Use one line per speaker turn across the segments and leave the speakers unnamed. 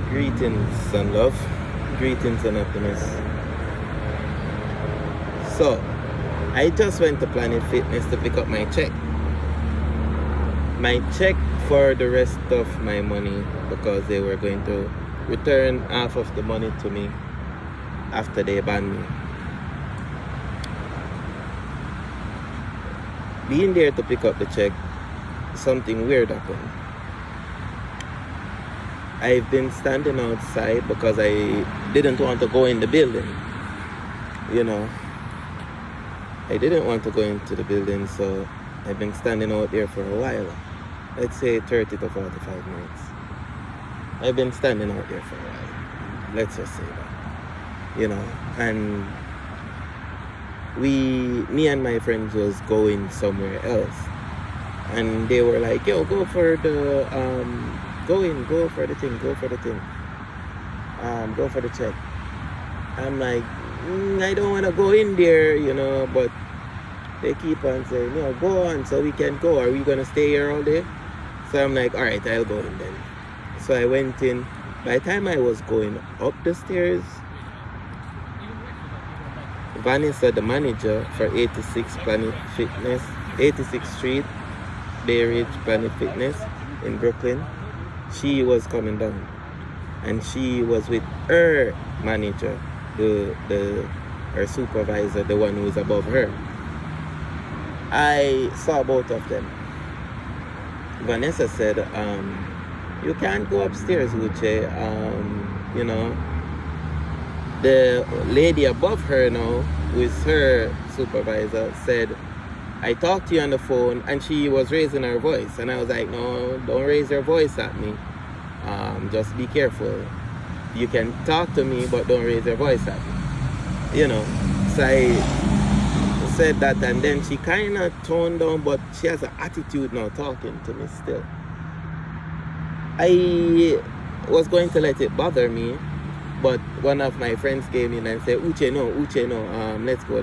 Greetings and love, greetings and happiness. So, I just went to Planet Fitness to pick up my check. My check for the rest of my money because they were going to return half of the money to me after they banned me. Being there to pick up the check, something weird happened. I've been standing outside because I didn't want to go in the building. I didn't want to go into the building, so I've been standing out there for a while. Let's say 30 to 45 minutes. I've been standing out there for a while. Let's just say that. And me and my friends was going somewhere else. And they were like, yo, go for the check. I'm like, I don't want to go in there, but they keep on saying, no, go on so we can go. Are we going to stay here all day? So I'm like, all right, I'll go in then. So I went in. By the time I was going up the stairs, Vanessa, the manager for 86 Planet Fitness, 86th Street, Bay Ridge Planet Fitness in Brooklyn, she was coming down. And she was with her manager, her supervisor, the one who is above her. I saw both of them. Vanessa said, you can't go upstairs, Uche. The lady above her now, who is her supervisor, said, I talked to you on the phone, and she was raising her voice. And I was like, no, don't raise your voice at me. Just be careful. You can talk to me, but don't raise your voice at me. So I said that, and then she kind of toned down, but she has an attitude now talking to me still. I was going to let it bother me, but one of my friends came in and said, Uche, no, let's go.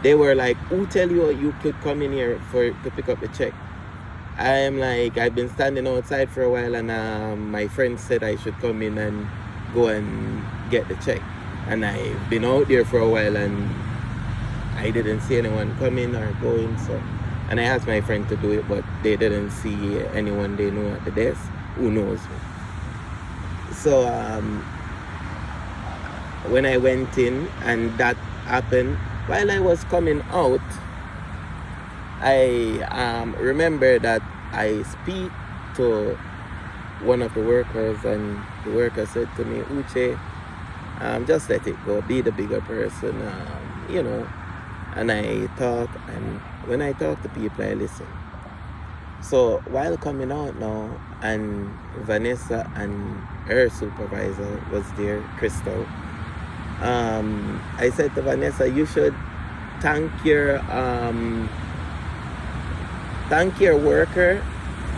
They were like, who tell you you could come in here to pick up the check? I'm like, I've been standing outside for a while, and my friend said I should come in and go and get the check. And I've been out there for a while, and I didn't see anyone coming or going. And I asked my friend to do it, but they didn't see anyone they know at the desk. Who knows? So when I went in and that happened, while I was coming out, I remember that I speak to one of the workers, and the worker said to me, Uche, just let it go, be the bigger person, and I talk, and when I talk to people, I listen. So while coming out now, and Vanessa and her supervisor was there, Cristal, I said to Vanessa, you should thank your worker,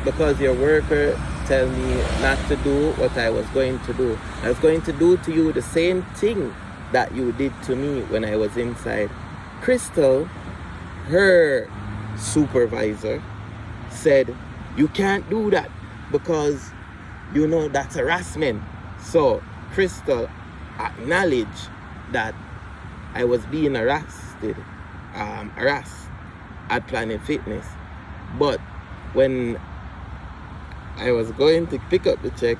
because your worker tell me not to do what I was going to do. I was going to do to you the same thing that you did to me when I was inside. Cristal, her supervisor, said, you can't do that because that's harassment. So Cristal acknowledged that I was being harassed at Planet Fitness. But when I was going to pick up the check,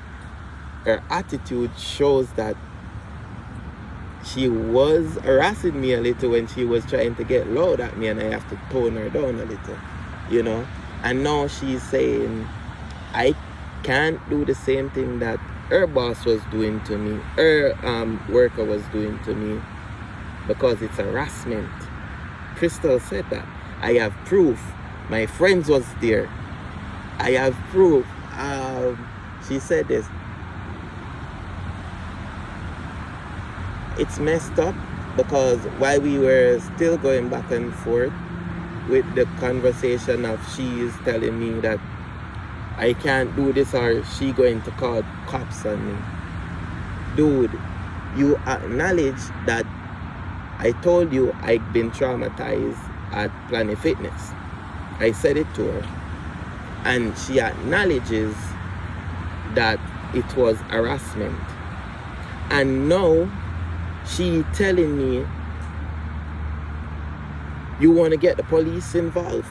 her attitude shows that she was harassing me a little when she was trying to get loud at me, and I have to tone her down a little, And now she's saying I can't do the same thing that her boss was doing to me, her worker was doing to me, because it's harassment. Cristal said that. I have proof. My friends was there. I have proof. She said this. It's messed up because while we were still going back and forth with the conversation of she is telling me that I can't do this, or she going to call cops on me. Dude, you acknowledge that I told you I've been traumatized at Planet Fitness. I said it to her. And she acknowledges that it was harassment. And now she telling me, you want to get the police involved?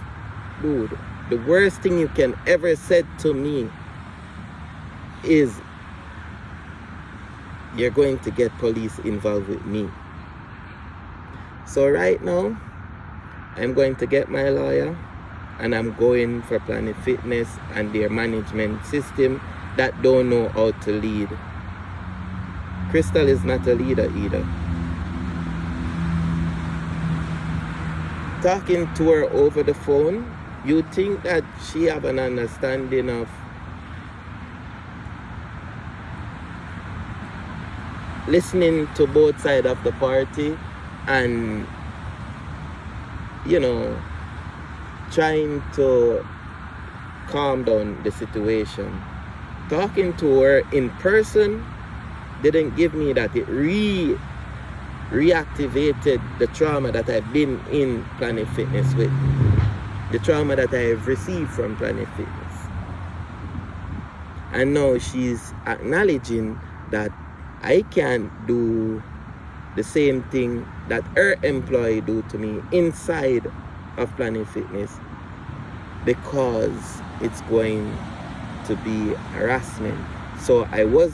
Dude, the worst thing you can ever said to me is, you're going to get police involved with me. So right now, I'm going to get my lawyer, and I'm going for Planet Fitness and their management system that don't know how to lead. Crystal is not a leader either. Talking to her over the phone, you think that she have an understanding of listening to both sides of the party and, you know, trying to calm down the situation. Talking to her in person didn't give me that. It reactivated the trauma that I've been in Planet Fitness with. The trauma that I have received from Planet Fitness. And now she's acknowledging that I can't do the same thing that her employee do to me inside of Planet Fitness, because it's going to be harassment. So I was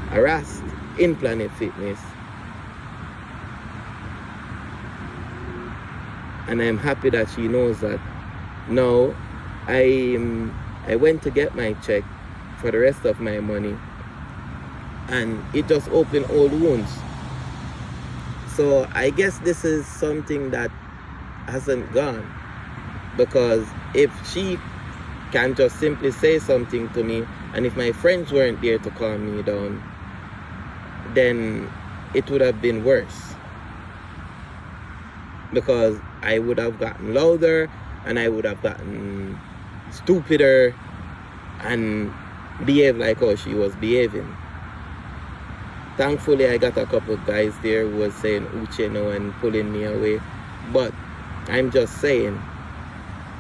harassed in Planet Fitness, and I'm happy that she knows that. Now I went to get my check for the rest of my money, and it just opened old wounds. So I guess this is something that hasn't gone, because if she can just simply say something to me, and if my friends weren't there to calm me down, then it would have been worse, because I would have gotten louder and I would have gotten stupider and behaved like how she was behaving. Thankfully, I got a couple of guys there who was saying Uche no and pulling me away. But I'm just saying,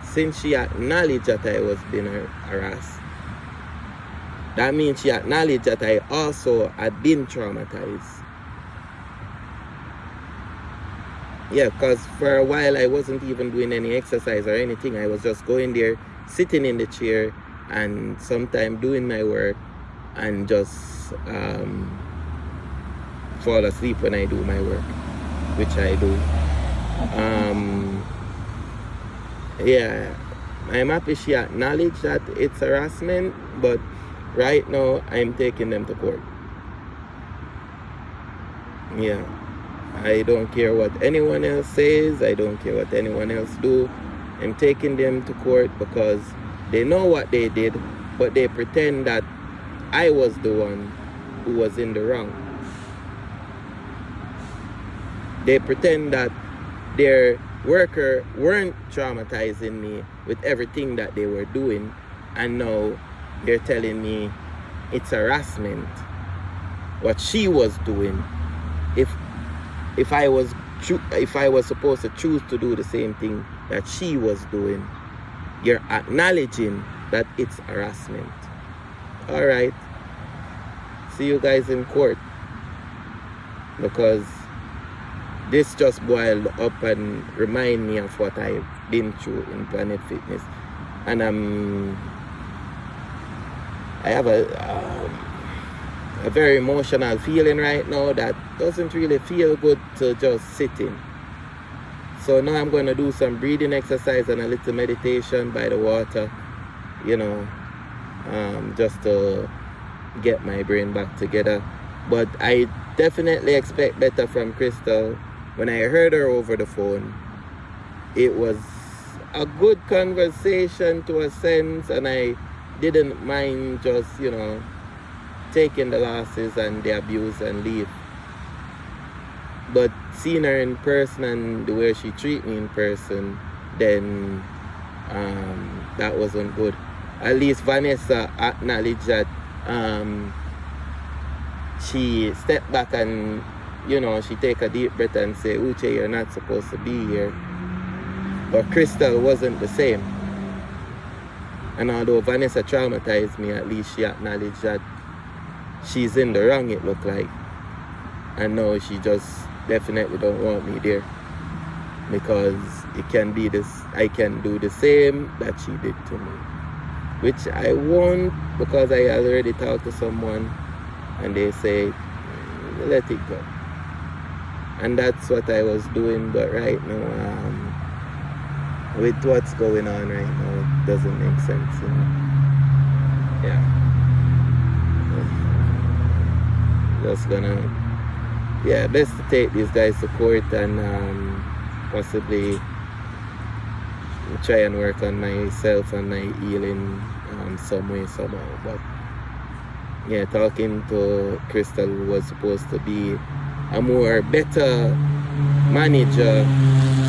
since she acknowledged that I was being harassed, that means she acknowledged that I also had been traumatized. Yeah, because for a while I wasn't even doing any exercise or anything. I was just going there, sitting in the chair, and sometimes doing my work, and just fall asleep when I do my work, which I do. Yeah, I'm happy she acknowledged that it's harassment, but right now I'm taking them to court. Yeah, I don't care what anyone else says. I don't care what anyone else do. I'm taking them to court because they know what they did, but they pretend that I was the one who was in the wrong. They pretend that their worker weren't traumatizing me with everything that they were doing, and now they're telling me it's harassment, what she was doing. If I was supposed to choose to do the same thing that she was doing, you're acknowledging that it's harassment. All right, see you guys in court, because this just boiled up and remind me of what I've been through in Planet Fitness, and I have a very emotional feeling right now that doesn't really feel good to just sit in. So now I'm going to do some breathing exercise and a little meditation by the water, you know, just to get my brain back together. But I definitely expect better from Crystal. When I heard her over the phone, it was a good conversation to a sense, and I didn't mind just, you know, taking the losses and the abuse and leave. But seeing her in person and the way she treated me in person, then that wasn't good. At least Vanessa acknowledged that she stepped back and, you know, she take a deep breath and say, Uche, you're not supposed to be here. But Crystal wasn't the same. And although Vanessa traumatized me, at least she acknowledged that she's in the wrong, it looked like. And now she just definitely don't want me there. Because it can be this, I can do the same that she did to me. Which I won't, because I already talked to someone and they say, let it go. And that's what I was doing, but right now, with what's going on right now, it doesn't make sense, you know? Yeah. Just gonna, yeah, best to take these guys to court and possibly try and work on myself and my healing some way, somehow. But yeah, talking to Crystal, who was supposed to be a more better manager,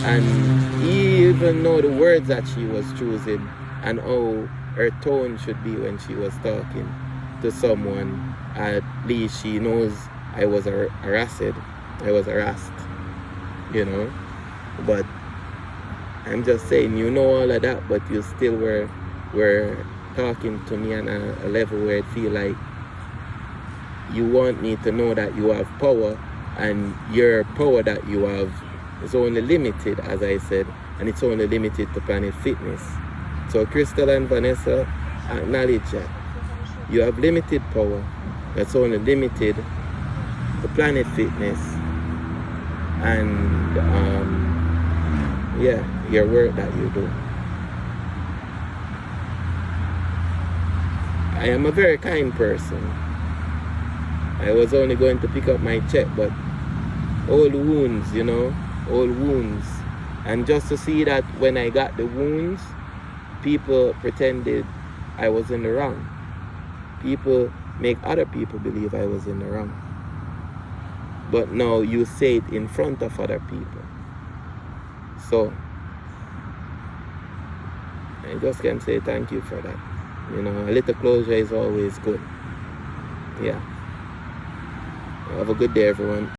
and he even know the words that she was choosing and how her tone should be when she was talking to someone. At least she knows I was harassed, you know. But I'm just saying, you know all of that, but you still were talking to me on a level where it feel like you want me to know that you have power, and your power that you have is only limited, as I said, and it's only limited to Planet Fitness. So Crystal and Vanessa, acknowledge that. You have limited power that's only limited to Planet Fitness and yeah, your work that you do. I am a very kind person. I was only going to pick up my check, but old wounds, you know, old wounds. And just to see that when I got the wounds, people pretended I was in the wrong. People make other people believe I was in the wrong. But now you say it in front of other people. So I just can say thank you for that. You know, a little closure is always good. Yeah. Have a good day, everyone.